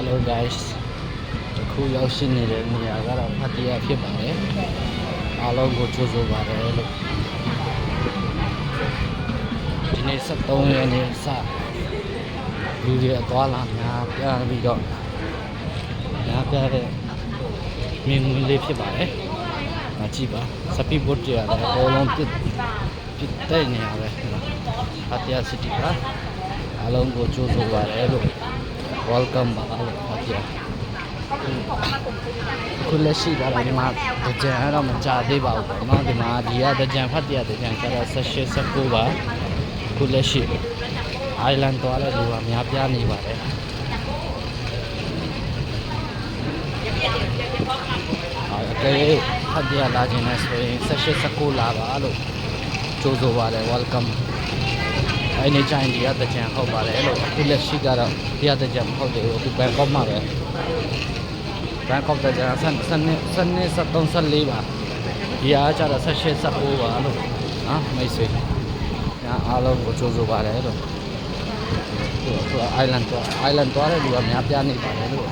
Hello guys အခုရောက်ရှိနေတဲ့နေရာကတော့ဖတ်တရားဖြစ်ပါတယ်အားလုံးကိုကြိုဆိုပါတယ်လို့ဒီနေ့73ရက်နေ့စလူတွေအသွားလာများပြားပြီးတော့များပြားတဲ့မြင်ကွင်းလေးဖြစ်ပါတယ်မကြည့်ပါစပီဘုတ်တွေလည်းအကုန်လုံးပြစ်တဲ့နေရာပဲဖတ်တရား city ကအားလုံးကိုကြိုဆိုပါတယ်လို့ welcome ပါလို့ဖတ်တရားခုလက်ရှိကတော့ဒီမှာတကြံအဲ့တော့မကြသေးပါဘူးပေါ့နော်ဒီမှာဒီကတကြံဖတ်တရားတကြံကျတော့18 19ပါခုလက်ရှိ island သွားတဲ့လူကများပြားနေပါတယ်အကယ်ဖတ်တရားလာခြင်းနဲ့ဆိုရင်18 19လာပါလို့ကြိုဆိုပါတယ် welcome အဲ့ဒီချိုင်းဒီကတကြံဟုတ်ပါတယ်လို့အခုလက်ရှိကတော့ဒီကတကြံမဟုတ်သေးဘူးအခုဘန်ကောက်မှာပဲဘန်ကောက်တကြံစနေ73 74ပါဒီအားကျတော့18 19ပါလို့နော်မိတ်ဆွေအားလုံးကိုကြိုဆိုပါတယ်လို့သူ island သွားတဲ့လူကများပြားနေပါတယ်လို့